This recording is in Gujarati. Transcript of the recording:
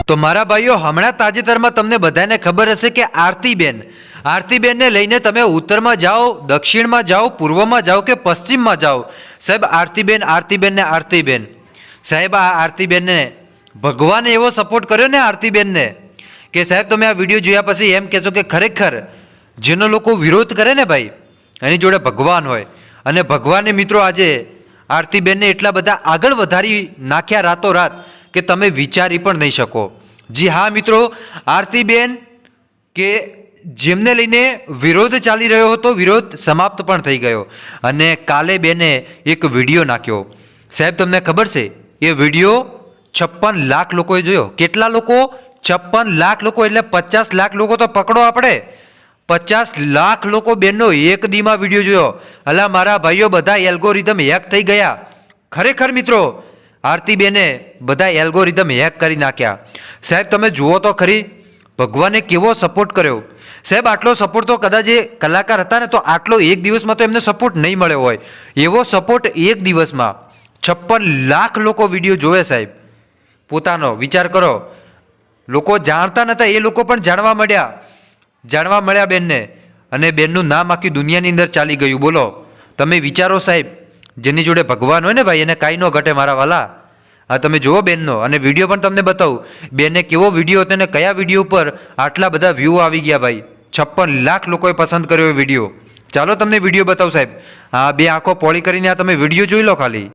તો મારા ભાઈઓ, હમણાં તાજેતરમાં તમને બધાને ખબર હશે કે આરતીબેનને લઈને તમે ઉત્તરમાં જાઓ, દક્ષિણમાં જાઓ, પૂર્વમાં જાઓ કે પશ્ચિમમાં જાઓ, સાહેબ આરતીબેન સાહેબ, આ આરતીબેનને ભગવાને એવો સપોર્ટ કર્યો ને આરતીબેનને કે સાહેબ તમે આ વિડીયો જોયા પછી એમ કહેશો કે ખરેખર જેનો લોકો વિરોધ કરે ને ભાઈ, એની જોડે ભગવાન હોય. અને ભગવાને મિત્રો આજે આરતીબેનને એટલા બધા આગળ વધારી નાખ્યા રાતોરાત કે તમે વિચારી પણ નહીં શકો. જી હા મિત્રો, આરતીબેન કે જેમને લઈને વિરોધ ચાલી રહ્યો હતો, વિરોધ સમાપ્ત પણ થઈ ગયો. અને કાલે બેને એક વિડીયો નાખ્યો. સાહેબ તમને ખબર છે એ વિડીયો 56 લાખ લોકોએ જોયો. કેટલા લોકો? 56 લાખ લોકો, એટલે 50 લાખ લોકો તો પકડો આપણે. 50 લાખ લોકો બેનનો એક દીમાં વિડીયો જોયો. અલા મારા ભાઈઓ, બધા એલ્ગોરિધમ હેક થઈ ગયા. ખરેખર મિત્રો, આરતીબેને બધા એલ્ગોરિધમ હેક કરી નાખ્યા. સાહેબ તમે જુઓ તો ખરી, ભગવાને કેવો સપોર્ટ કર્યો. સાહેબ આટલો સપોર્ટ તો કદાચ એ કલાકાર હતા ને તો આટલો એક દિવસમાં તો એમને સપોર્ટ નહીં મળ્યો હોય. એવો સપોર્ટ એક દિવસમાં 56 લાખ લોકો વિડીયો જોવે. સાહેબ પોતાનો વિચાર કરો. લોકો જાણતા નહોતા, એ લોકો પણ જાણવા મળ્યા બેનને. અને બેનનું નામ આખી દુનિયાની અંદર ચાલી ગયું. બોલો તમે વિચારો સાહેબ, જેની જોડે ભગવાન હોય ને ભાઈ, એને કાંઈ ન ઘટે મારા વાલા. આ તમે જુઓ બેનનો, અને વિડીયો પણ તમને બતાવું બેનને કેવો વિડીયો હતો ને કયા વિડીયો ઉપર આટલા બધા વ્યૂ આવી ગયા ભાઈ. 56 લાખ લોકોએ પસંદ કર્યો એ વિડીયો. ચાલો તમને વિડીયો બતાવું સાહેબ. આ બે આંખો પોળી કરીને આ તમે વિડીયો જોઈ લો ખાલી.